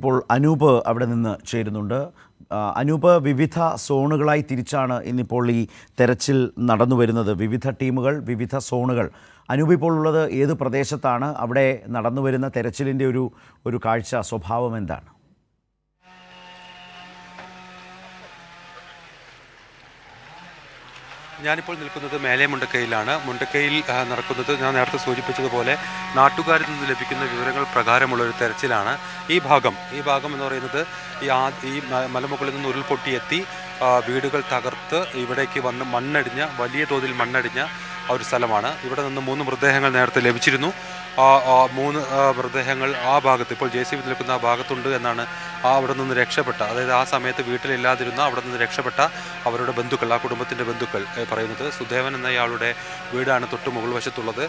ഇപ്പോൾ അനൂപ് അവിടെ നിന്ന് ചേരുന്നുണ്ട്. അനൂപ്, വിവിധ സോണുകളായി തിരിച്ചാണ് ഇന്നിപ്പോൾ ഈ തെരച്ചിൽ നടന്നു വരുന്നത്. വിവിധ ടീമുകൾ, വിവിധ സോണുകൾ. അനൂപ് ഇപ്പോൾ ഉള്ളത് ഏത് പ്രദേശത്താണ്? അവിടെ നടന്നു വരുന്ന തെരച്ചിലിൻ്റെ ഒരു കാഴ്ച, സ്വഭാവം എന്താണ്? ഞാനിപ്പോൾ നിൽക്കുന്നത് മേലെ മുണ്ടക്കയിലാണ്. മുണ്ടക്കയിൽ നടക്കുന്നത് ഞാൻ നേരത്തെ സൂചിപ്പിച്ചതുപോലെ നാട്ടുകാരിൽ നിന്ന് ലഭിക്കുന്ന വിവരങ്ങൾ പ്രകാരമുള്ളൊരു തെരച്ചിലാണ്. ഈ ഭാഗം എന്ന് പറയുന്നത് ഈ മലമുകളിൽ നിന്ന് ഉരുൾപൊട്ടിയെത്തി വീടുകൾ തകർത്ത് ഇവിടേക്ക് വന്ന് വലിയ തോതിൽ മണ്ണടിഞ്ഞ ഒരു സ്ഥലമാണ്. ഇവിടെ നിന്ന് 3 മൃതദേഹങ്ങൾ നേരത്തെ ലഭിച്ചിരുന്നു. 3 മൃതദേഹങ്ങൾ ആ ഭാഗത്ത്, ഇപ്പോൾ JCB നിൽക്കുന്ന ആ ഭാഗത്തുണ്ട് എന്നാണ് അവിടെ നിന്ന് രക്ഷപ്പെട്ട, അതായത് ആ സമയത്ത് വീട്ടിലില്ലാതിരുന്ന അവിടെ നിന്ന് രക്ഷപ്പെട്ട അവരുടെ ബന്ധുക്കൾ, ആ കുടുംബത്തിൻ്റെ ബന്ധുക്കൾ പറയുന്നത്. സുദേവൻ എന്നയാളുടെ വീടാണ് തൊട്ട് മുകൾ വശത്തുള്ളത്.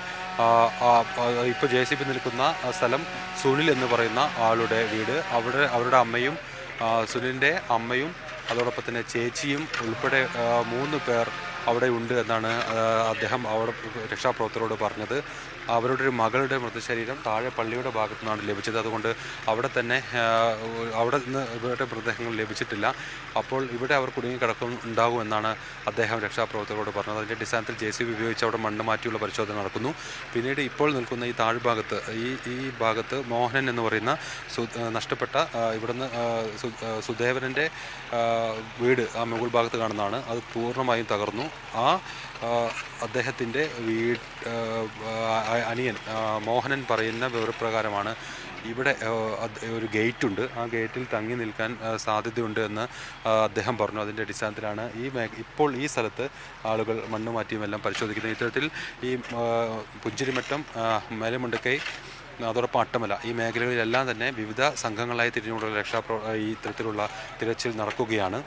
ഇപ്പോൾ JCB നിൽക്കുന്ന സ്ഥലം സുനിൽ എന്ന് പറയുന്ന ആളുടെ വീട്. അവരുടെ അമ്മയും സുനിലിൻ്റെ അമ്മയും അതോടൊപ്പം തന്നെ ചേച്ചിയും ഉൾപ്പെടെ 3 പേർ അവിടെ ഉണ്ട് എന്നാണ് അദ്ദേഹം അവിടെ രക്ഷാപ്രവർത്തകരോട് പറഞ്ഞത്. അവരുടെ ഒരു മകളുടെ മൃതശരീരം താഴെ പള്ളിയുടെ ഭാഗത്തു നിന്നാണ് ലഭിച്ചത്. അതുകൊണ്ട് അവിടെ നിന്ന് ഇവരുടെ മൃതദേഹങ്ങൾ ലഭിച്ചിട്ടില്ല. അപ്പോൾ ഇവിടെ അവർ ഉണ്ടാകുമെന്നാണ് അദ്ദേഹം രക്ഷാപ്രവർത്തകരോട് പറഞ്ഞത്. അതിൻ്റെ അടിസ്ഥാനത്തിൽ JCB ഉപയോഗിച്ച് അവിടെ മണ്ണ് മാറ്റിയുള്ള പരിശോധന നടക്കുന്നു. പിന്നീട് ഇപ്പോൾ നിൽക്കുന്ന ഈ താഴ്ഭാഗത്ത്, ഈ ഭാഗത്ത് മോഹനൻ എന്ന് പറയുന്ന നഷ്ടപ്പെട്ട ഇവിടുന്ന് സുദേവനൻ്റെ വീട് ആ മുകൾ ഭാഗത്ത് കാണുന്നതാണ്. അത് പൂർണ്ണമായും തകർന്നു. അദ്ദേഹത്തിൻ്റെ അനിയൻ മോഹനൻ പറയുന്ന വിവരപ്രകാരമാണ് ഇവിടെ ഒരു ഗേറ്റുണ്ട്, ആ ഗേറ്റിൽ തങ്ങി നിൽക്കാൻ സാധ്യതയുണ്ട് എന്ന് അദ്ദേഹം പറഞ്ഞു. അതിൻ്റെ അടിസ്ഥാനത്തിലാണ് ഇപ്പോൾ ഈ സ്ഥലത്ത് ആളുകൾ മണ്ണ് മാറ്റിയുമെല്ലാം പരിശോധിക്കുന്നത്. ഇത്തരത്തിൽ ഈ പുഞ്ചിരിമറ്റം, മേലെമുണ്ടക്കൈ, അതോടൊപ്പം അട്ടമല, ഈ മേഖലകളിലെല്ലാം തന്നെ വിവിധ സംഘങ്ങളായി തിരിഞ്ഞുകൊണ്ടുള്ള ഈ ഇത്തരത്തിലുള്ള തിരച്ചിൽ നടക്കുകയാണ്.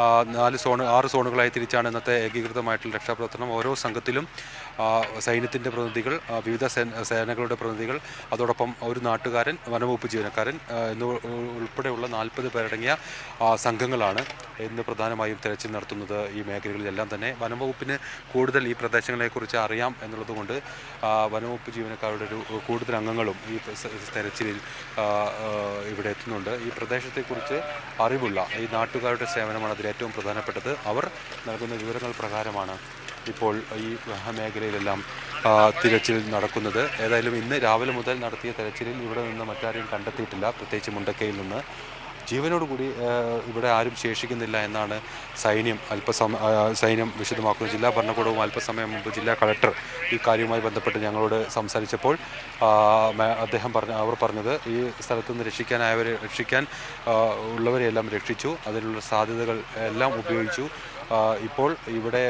6 സോണുകളായി തിരിച്ചാണ് ഇന്നത്തെ ഏകീകൃതമായിട്ടുള്ള രക്ഷാപ്രവർത്തനം. ഓരോ സംഘത്തിലും സൈന്യത്തിൻ്റെ പ്രതിനിധികൾ, വിവിധ സേനകളുടെ പ്രതിനിധികൾ, അതോടൊപ്പം ഒരു നാട്ടുകാരൻ, വനംവകുപ്പ് ജീവനക്കാരൻ ഉൾപ്പെടെയുള്ള 40 പേരടങ്ങിയ സംഘങ്ങളാണ് ഇന്ന് പ്രധാനമായും തെരച്ചിൽ നടത്തുന്നത്. ഈ മേഖലകളിലെല്ലാം തന്നെ വനംവകുപ്പിന് കൂടുതൽ ഈ പ്രദേശങ്ങളെക്കുറിച്ച് അറിയാം എന്നുള്ളതുകൊണ്ട് വനംവകുപ്പ് ജീവനക്കാരുടെ കൂടുതൽ അംഗങ്ങളും ഈ തെരച്ചിലിൽ ഇവിടെ എത്തുന്നുണ്ട്. ഈ പ്രദേശത്തെക്കുറിച്ച് അറിവുള്ള ഈ നാട്ടുകാരുടെ സേവനമാണ് അതിലേറ്റവും പ്രധാനപ്പെട്ടത്. അവർ നൽകുന്ന വിവരങ്ങൾ പ്രകാരമാണ് ഇപ്പോൾ ഈ മേഖലയിലെല്ലാം തിരച്ചിൽ നടക്കുന്നത്. ഏതായാലും ഇന്ന് രാവിലെ മുതൽ നടത്തിയ തെരച്ചിലിൽ ഇവിടെ നിന്ന് മറ്റാരെയും കണ്ടെത്തിയിട്ടില്ല. പ്രത്യേകിച്ച് മുണ്ടക്കയിൽ നിന്ന് ജീവനോടുകൂടി ഇവിടെ ആരും ശേഷിക്കുന്നില്ല എന്നാണ് സൈന്യം വിശദമാക്കുന്നത്. ജില്ലാ ഭരണകൂടവും അല്പസമയം മുമ്പ് ജില്ലാ കളക്ടർ ഈ കാര്യവുമായി ബന്ധപ്പെട്ട് ഞങ്ങളോട് സംസാരിച്ചപ്പോൾ അവർ പറഞ്ഞത് ഈ സ്ഥലത്തു നിന്ന് രക്ഷിക്കാൻ ഉള്ളവരെയെല്ലാം രക്ഷിച്ചു, അതിനുള്ള സാധ്യതകൾ എല്ലാം ഉപയോഗിച്ചു. ഇപ്പോൾ ഇവിടെ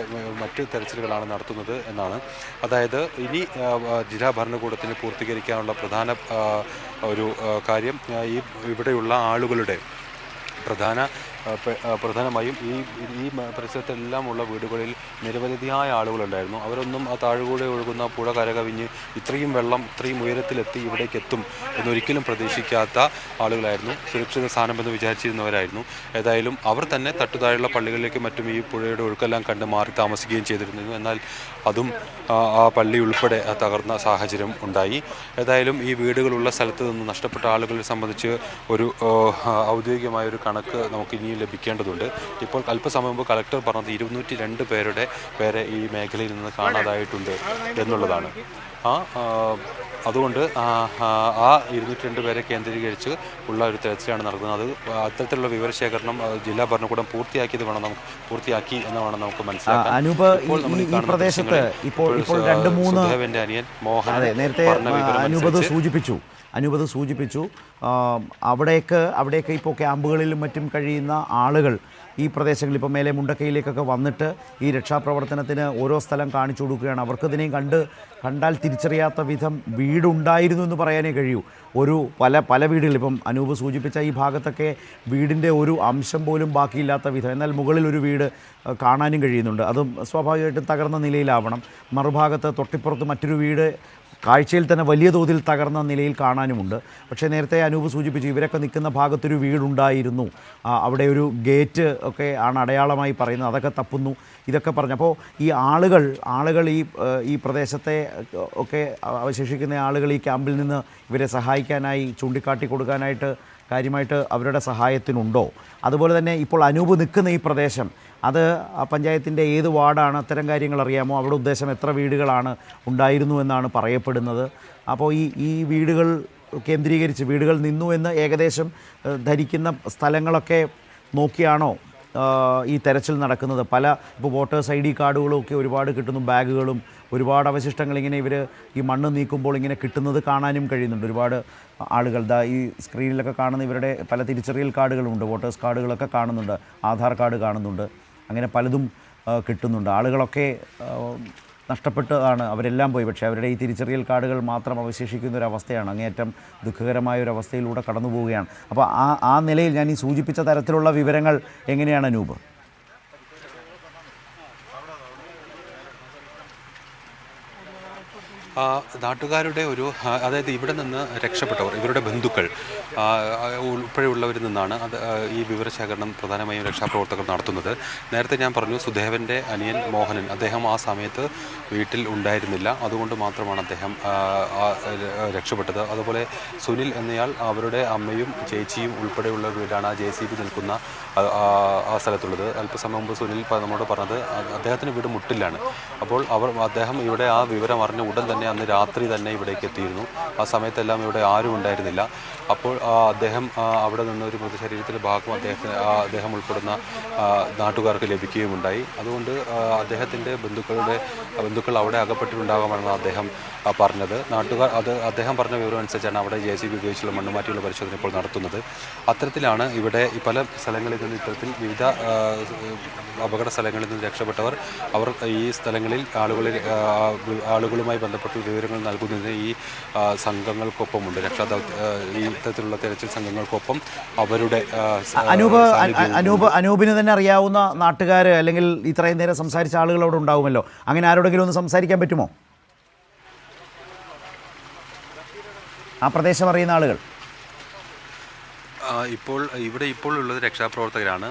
മറ്റ് തെരച്ചിലുകളാണ് നടത്തുന്നത് എന്നാണ്. അതായത് ഇനി ജില്ലാ ഭരണകൂടത്തിന് പൂർത്തീകരിക്കാനുള്ള ഒരു കാര്യം ഇവിടെയുള്ള ആളുകളുടെ പ്രധാനമായും ഈ പരിസരത്തെല്ലാം ഉള്ള വീടുകളിൽ നിരവധിയായ ആളുകളുണ്ടായിരുന്നു. അവരൊന്നും ആ താഴെകൂടെ ഒഴുകുന്ന പുഴ കരകവിഞ്ഞ് ഇത്രയും വെള്ളം ഇത്രയും ഉയരത്തിലെത്തി ഇവിടേക്ക് എത്തും എന്നൊരിക്കലും പ്രതീക്ഷിക്കാത്ത ആളുകളായിരുന്നു. സുരക്ഷിത സ്ഥാനമെന്ന് വിചാരിച്ചിരുന്നവരായിരുന്നു. ഏതായാലും അവർ തന്നെ തട്ടുതാഴെയുള്ള പള്ളികളിലേക്ക് മറ്റും ഈ പുഴയുടെ ഒഴുക്കെല്ലാം കണ്ട് മാറി താമസിക്കുകയും ചെയ്തിരുന്നു. എന്നാൽ അതും ആ പള്ളി ഉൾപ്പെടെ തകർന്ന സാഹചര്യം ഉണ്ടായി. ഏതായാലും ഈ വീടുകളുള്ള സ്ഥലത്ത് നിന്ന് നഷ്ടപ്പെട്ട ആളുകളെ സംബന്ധിച്ച് ഒരു ഔദ്യോഗികമായൊരു കണക്ക് നമുക്ക് ഇനിയും ലഭിക്കേണ്ടതുണ്ട്. ഇപ്പോൾ അല്പസമയം മുമ്പ് കളക്ടർ പറഞ്ഞത് 202 പേരെ ഈ മേഖലയിൽ നിന്ന് കാണാതായിട്ടുണ്ട് എന്നുള്ളതാണ്. അതുകൊണ്ട് ആ 202 പേരെ കേന്ദ്രീകരിച്ച് ഉള്ള ഒരു തെരച്ചിലാണ് നടക്കുന്നത്. അത്തരത്തിലുള്ള വിവരശേഖരണം ജില്ലാ ഭരണകൂടം പൂർത്തിയാക്കി എന്ന് വേണം നമുക്ക് മനസ്സിലാക്കാൻ. അനിയൻ മോഹൻ നേരത്തെ അനൂപ് സൂചിപ്പിച്ചു അവിടെയൊക്കെ ഇപ്പോൾ ക്യാമ്പുകളിലും മറ്റും കഴിയുന്ന ആളുകൾ ഈ പ്രദേശങ്ങളിൽ ഇപ്പോൾ മേലെ മുണ്ടക്കയിലേക്കൊക്കെ വന്നിട്ട് ഈ രക്ഷാപ്രവർത്തനത്തിന് ഓരോ സ്ഥലം കാണിച്ചു കൊടുക്കുകയാണ്. അവർക്കതിനെയും കണ്ടാൽ തിരിച്ചറിയാത്ത വിധം വീടുണ്ടായിരുന്നു എന്ന് പറയാനേ കഴിയൂ. പല വീടുകൾ, ഇപ്പം അനൂപ് സൂചിപ്പിച്ച ഈ ഭാഗത്തൊക്കെ വീടിൻ്റെ ഒരു അംശം പോലും ബാക്കിയില്ലാത്ത വിധം. എന്നാൽ മുകളിൽ ഒരു വീട് കാണാനും കഴിയുന്നുണ്ട്. അതും സ്വാഭാവികമായിട്ടും തകർന്ന നിലയിലാവണം. മറുഭാഗത്ത് തൊട്ടിപ്പുറത്ത് മറ്റൊരു വീട് കാഴ്ചയിൽ തന്നെ വലിയ തോതിൽ തകർന്ന നിലയിൽ കാണാനുമുണ്ട്. പക്ഷേ നേരത്തെ അനൂപ് സൂചിപ്പിച്ചു ഇവരൊക്കെ നിൽക്കുന്ന ഭാഗത്തൊരു വീടുണ്ടായിരുന്നു, അവിടെ ഒരു ഗേറ്റ് ഒക്കെ ആണ് അടയാളമായി പറയുന്നത്, അതൊക്കെ തപ്പുന്നു, ഇതൊക്കെ പറഞ്ഞു. അപ്പോൾ ഈ ആളുകൾ ഈ പ്രദേശത്തെ ഒക്കെ അവശേഷിക്കുന്ന ആളുകൾ ഈ ക്യാമ്പിൽ നിന്ന് ഇവരെ സഹായിക്കാനായി ചൂണ്ടിക്കാട്ടി കൊടുക്കാനായിട്ട് കാര്യമായിട്ട് അവരുടെ സഹായത്തിനുണ്ടോ? അതുപോലെ തന്നെ ഇപ്പോൾ അനൂപ് നിൽക്കുന്ന ഈ പ്രദേശം, അത് ആ പഞ്ചായത്തിൻ്റെ ഏത് വാർഡാണ്? അത്തരം കാര്യങ്ങൾ അറിയാമോ? അവിടെ ഉദ്ദേശം എത്ര വീടുകളാണ് ഉണ്ടായിരുന്നു എന്നാണ് പറയപ്പെടുന്നത്. അപ്പോൾ ഈ വീടുകൾ കേന്ദ്രീകരിച്ച് വീടുകൾ നിന്നു എന്ന് ഏകദേശം ധരിക്കുന്ന സ്ഥലങ്ങളൊക്കെ നോക്കിയാണോ ഈ തെരച്ചിൽ നടക്കുന്നത്? ഇപ്പോൾ വോട്ടേഴ്സ് ID കാർഡുകളും ഒക്കെ ഒരുപാട് കിട്ടുന്നു, ബാഗുകളും ഒരുപാട് അവശിഷ്ടങ്ങൾ ഇങ്ങനെ ഇവർ ഈ മണ്ണ് നീക്കുമ്പോൾ ഇങ്ങനെ കിട്ടുന്നത് കാണാനും കഴിയുന്നുണ്ട്. ഒരുപാട് ആളുകൾ ഈ സ്ക്രീനിലൊക്കെ കാണുന്ന ഇവരുടെ പല തിരിച്ചറിയൽ കാർഡുകളുണ്ട്, വോട്ടേഴ്സ് കാർഡുകളൊക്കെ കാണുന്നുണ്ട്, ആധാർ കാർഡ് കാണുന്നുണ്ട്, അങ്ങനെ പലതും കിട്ടുന്നുണ്ട്. ആളുകളൊക്കെ നഷ്ടപ്പെട്ടതാണ്, അവരെല്ലാം പോയി. പക്ഷേ അവരുടെ ഈ തിരിച്ചറിയൽ കാർഡുകൾ മാത്രം അവശേഷിക്കുന്ന ഒരവസ്ഥയാണ്. അങ്ങേയറ്റം ദുഃഖകരമായ ഒരു അവസ്ഥയിലൂടെ കടന്നു പോവുകയാണ്. അപ്പോൾ ആ നിലയിൽ ഞാൻ ഈ സൂചിപ്പിച്ച തരത്തിലുള്ള വിവരങ്ങൾ എങ്ങനെയാണ് അനൂപ്? നാട്ടുകാരുടെ അതായത് ഇവിടെ നിന്ന് രക്ഷപ്പെട്ടവർ, ഇവരുടെ ബന്ധുക്കൾ ഉൾപ്പെടെയുള്ളവരിൽ നിന്നാണ് ഈ വിവരശേഖരണം പ്രധാനമായും രക്ഷാപ്രവർത്തകർ നടത്തുന്നത്. നേരത്തെ ഞാൻ പറഞ്ഞു, സുദേവൻ്റെ അനിയൻ മോഹനൻ, അദ്ദേഹം ആ സമയത്ത് വീട്ടിൽ ഉണ്ടായിരുന്നില്ല. അതുകൊണ്ട് മാത്രമാണ് അദ്ദേഹം രക്ഷപ്പെട്ടത്. അതുപോലെ സുനിൽ എന്നയാൾ, അവരുടെ അമ്മയും ചേച്ചിയും ഉൾപ്പെടെയുള്ള വീടാണ് ആ JCB നിൽക്കുന്ന ആ സ്ഥലത്തുള്ളത്. അല്പസമയം മുമ്പ് സുനിൽ നമ്മോട് പറഞ്ഞത് അദ്ദേഹത്തിൻ്റെ വീട് മുട്ടിലാണ്. അപ്പോൾ അദ്ദേഹം ഇവിടെ ആ വിവരം അറിഞ്ഞ ഉടൻ തന്നെ അന്ന് രാത്രി തന്നെ ഇവിടേക്ക് എത്തിയിരുന്നു. ആ സമയത്തെല്ലാം ഇവിടെ ആരും ഉണ്ടായിരുന്നില്ല. അപ്പോൾ അദ്ദേഹം അവിടെ നിന്ന് ഒരു മൃതശരീരത്തിൻ്റെ ഭാഗം അദ്ദേഹം ഉൾപ്പെടുന്ന നാട്ടുകാർക്ക് ലഭിക്കുകയുമുണ്ടായി. അതുകൊണ്ട് അദ്ദേഹത്തിൻ്റെ ബന്ധുക്കൾ അവിടെ അകപ്പെട്ടിട്ടുണ്ടാകാമെന്നാണ് അദ്ദേഹം പറഞ്ഞത്. അദ്ദേഹം പറഞ്ഞ വിവരം അനുസരിച്ചാണ് അവിടെ JCB ഉപയോഗിച്ചുള്ള മണ്ണുമാറ്റിയുള്ള പരിശോധന ഇപ്പോൾ നടത്തുന്നത്. അത്തരത്തിലാണ് ഇവിടെ ഈ പല സ്ഥലങ്ങളിൽ നിന്ന് ഇത്തരത്തിൽ വിവിധ അപകട സ്ഥലങ്ങളിൽ നിന്ന് രക്ഷപ്പെട്ടവർ ഈ സ്ഥലങ്ങളിൽ ആളുകളുമായി ബന്ധപ്പെട്ട വിവരങ്ങൾ നൽകുന്നതിന് ഈ സംഘങ്ങൾക്കൊപ്പമുണ്ട്. ഈ ഇത്തരത്തിലുള്ള തെരച്ചിൽ സംഘങ്ങൾക്കൊപ്പം അവരുടെ അനൂപിന് തന്നെ അറിയാവുന്ന നാട്ടുകാർ അല്ലെങ്കിൽ ഇത്രയും നേരം സംസാരിച്ച ആളുകൾ അവിടെ ഉണ്ടാവുമല്ലോ. അങ്ങനെ ആരോടെങ്കിലും ഒന്ന് സംസാരിക്കാൻ പറ്റുമോ? ആ പ്രദേശം അറിയുന്ന ആളുകൾ ഇപ്പോൾ ഉള്ളത് രക്ഷാപ്രവർത്തകരാണ്.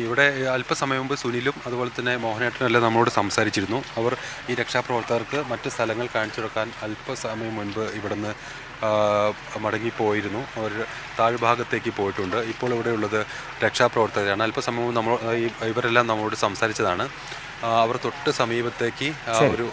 ഇവിടെ അല്പസമയം മുമ്പ് സുനിലും അതുപോലെ തന്നെ മോഹനേട്ടനും എല്ലാം നമ്മളോട് സംസാരിച്ചിരുന്നു. അവർ ഈ രക്ഷാപ്രവർത്തകർക്ക് മറ്റ് സ്ഥലങ്ങൾ കാണിച്ചു കൊടുക്കാൻ അല്പസമയം മുൻപ് ഇവിടുന്ന് മടങ്ങിപ്പോയിരുന്നു. അവർ താഴ്ഭാഗത്തേക്ക് പോയിട്ടുണ്ട്. ഇപ്പോൾ ഇവിടെയുള്ളത് രക്ഷാപ്രവർത്തകരാണ്. അല്പസമയം ഇവരെല്ലാം നമ്മളോട് സംസാരിച്ചതാണ്. അവർ തൊട്ട് സമീപത്തേക്ക് ഒരു